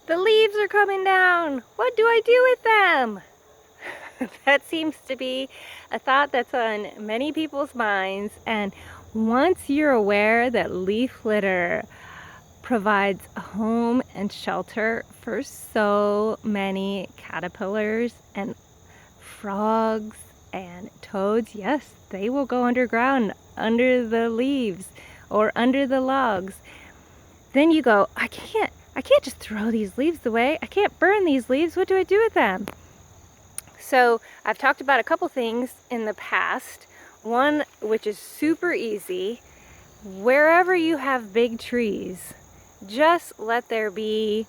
The leaves are coming down. What do I do with them? That seems to be a thought that's on many people's minds. And once you're aware that leaf litter provides a home and shelter for so many caterpillars and frogs and toads, yes, they will go underground under the leaves or under the logs. Then you go, I can't just throw these leaves away. I can't burn these leaves. What do I do with them? So I've talked about a couple things in the past. One, which is super easy, wherever you have big trees, just let there be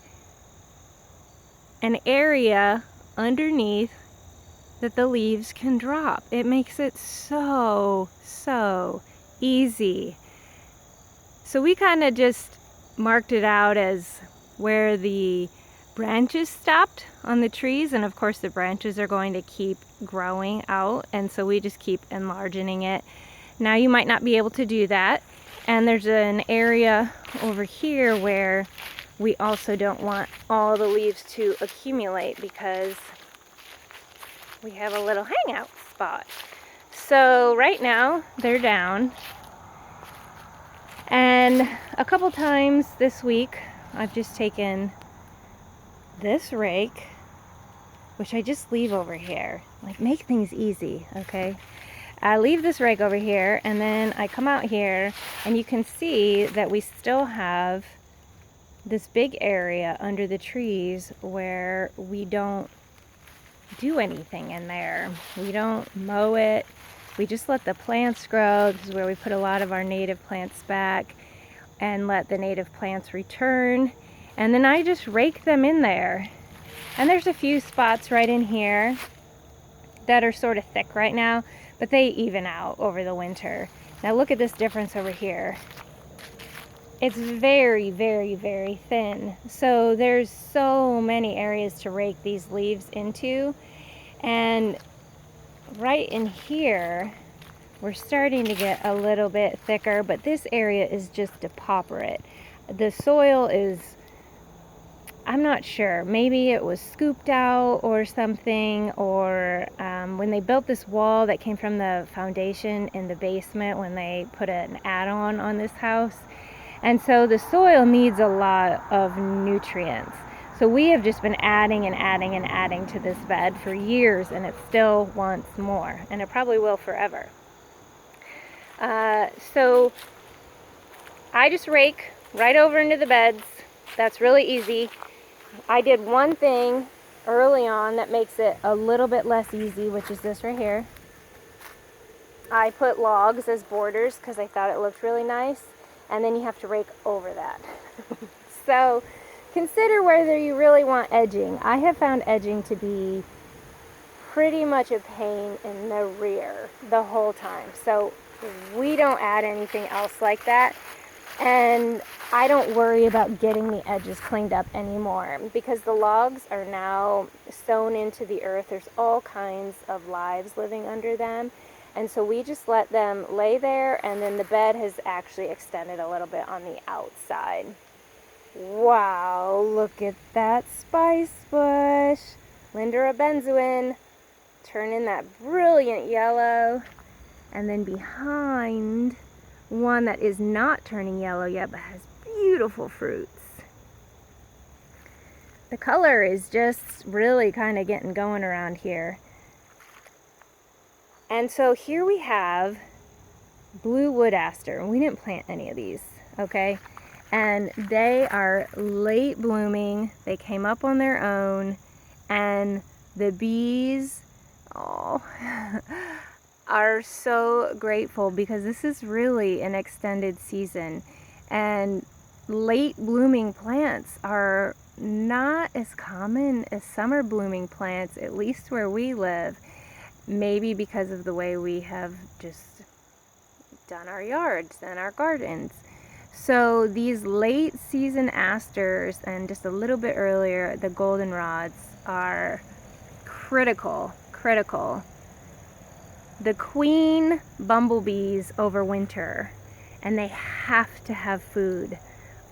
an area underneath that the leaves can drop. It makes it so easy. So we kind of just marked it out as where the branches stopped on the trees, and of course the branches are going to keep growing out, and so we just keep enlarging it. Now you might not be able to do that, and there's an area over here where we also don't want all the leaves to accumulate because we have a little hangout spot. So right now they're down, and a couple times this week I've just taken this rake, which I just leave over here, like make things easy, okay? I leave this rake over here, and then I come out here, and you can see that we still have this big area under the trees where we don't do anything in there. We don't mow it. We just let the plants grow. This is where we put a lot of our native plants back and let the native plants return. And then I just rake them in there. And there's a few spots right in here that are sort of thick right now, but they even out over the winter. Now look at this difference over here. It's very thin. So there's so many areas to rake these leaves into. And right in here, we're starting to get a little bit thicker, but this area is just depauperate. The soil is, I'm not sure, maybe it was scooped out or something, or when they built this wall that came from the foundation in the basement when they put an add-on on this house. And so the soil needs a lot of nutrients. So we have just been adding and adding and adding to this bed for years, and it still wants more, and it probably will forever. So I just rake right over into the beds. That's really easy. I did one thing early on that makes it a little bit less easy, which is this right here. I put logs as borders because I thought it looked really nice, and then you have to rake over that. So consider whether you really want edging. I have found edging to be pretty much a pain in the rear the whole time. So we don't add anything else like that. And I don't worry about getting the edges cleaned up anymore because the logs are now sewn into the earth. There's all kinds of lives living under them. And so we just let them lay there, and then the bed has actually extended a little bit on the outside. Wow, look at that spice bush. Linda benzoin, turning that brilliant yellow. And then behind, one that is not turning yellow yet but has beautiful fruits. The color is just really kind of getting going around here. And so here we have blue wood aster. We didn't plant any of these, okay? And they are late blooming. They came up on their own, and the bees, are so grateful because this is really an extended season, and late blooming plants are not as common as summer blooming plants, at least where we live. Maybe because of the way we have just done our yards and our gardens. So these late season asters and just a little bit earlier, the goldenrods are critical. The queen bumblebees overwinter, and they have to have food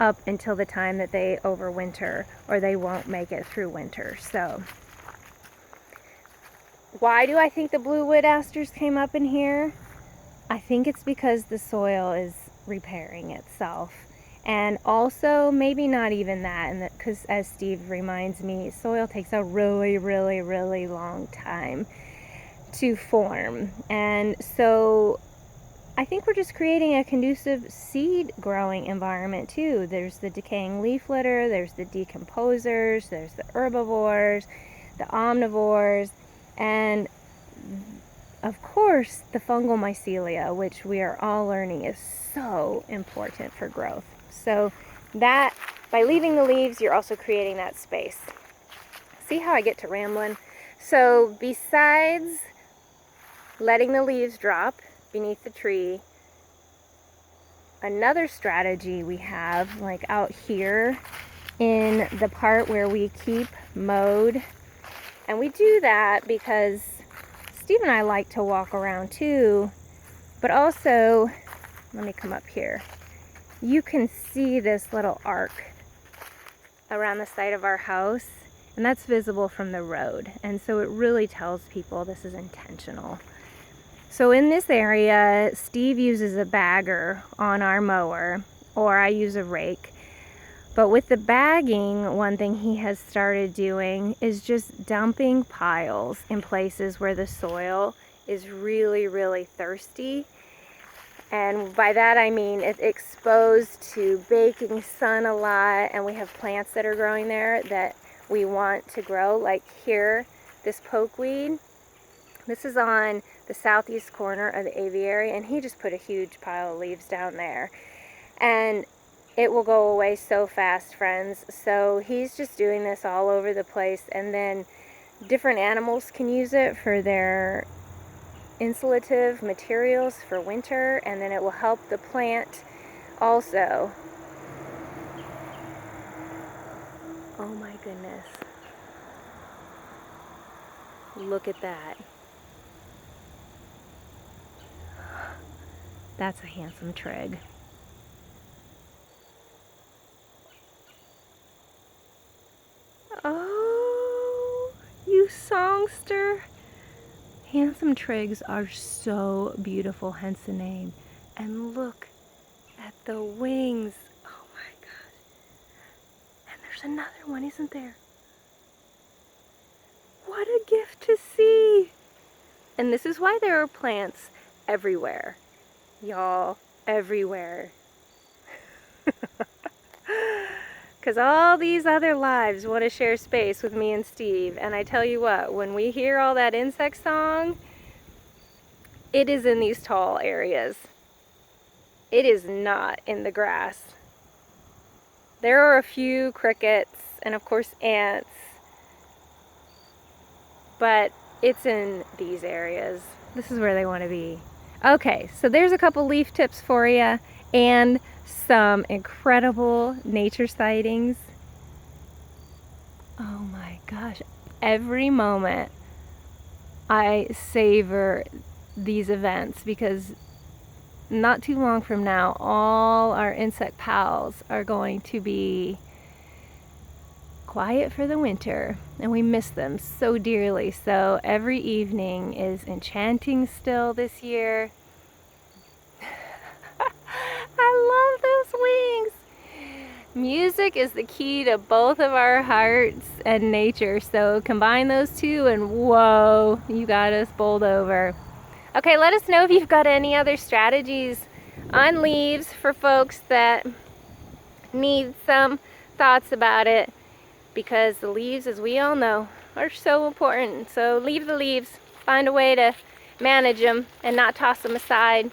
up until the time that they overwinter, or they won't make it through winter. So why do I think the blue wood asters came up in here? I think it's because the soil is repairing itself. And also, maybe not even that, and because as Steve reminds me, soil takes a really, really, really long time to form. And so I think we're just creating a conducive seed growing environment too. There's the decaying leaf litter, there's the decomposers, there's the herbivores, the omnivores, and of course the fungal mycelia, which we are all learning is so important for growth. So that, by leaving the leaves, you're also creating that space. See how I get to rambling? So besides letting the leaves drop beneath the tree, another strategy we have, like out here in the part where we keep mowed, and we do that because Steve and I like to walk around too, but also, let me come up here. You can see this little arc around the side of our house, and that's visible from the road, and so it really tells people this is intentional. So in this area, Steve uses a bagger on our mower, or I use a rake. But with the bagging, one thing he has started doing is just dumping piles in places where the soil is really, really thirsty. And by that I mean it's exposed to baking sun a lot, and we have plants that are growing there that we want to grow, like here, this pokeweed. This is on the southeast corner of the aviary, and he just put a huge pile of leaves down there. And it will go away so fast, friends. So he's just doing this all over the place, and then different animals can use it for their insulative materials for winter, and then it will help the plant also. Oh my goodness. Look at that. That's a handsome trig. Oh, you songster. Handsome trigs are so beautiful, hence the name. And look at the wings. Oh my God. And there's another one, isn't there? What a gift to see. And this is why there are plants everywhere. Y'all, everywhere. Because all these other lives want to share space with me and Steve. And I tell you what, when we hear all that insect song, it is in these tall areas. It is not in the grass. There are a few crickets and of course ants, but it's in these areas. This is where they want to be. Okay, so there's a couple leaf tips for you, and some incredible nature sightings. Oh my gosh, every moment I savor these events, because not too long from now all our insect pals are going to be quiet for the winter, and we miss them so dearly. So every evening is enchanting still this year. I love those wings. Music is the key to both of our hearts and nature, so combine those two and whoa, you got us bowled over. Okay, let us know if you've got any other strategies on leaves for folks that need some thoughts about it, because the leaves, as we all know, are so important. So leave the leaves, find a way to manage them and not toss them aside.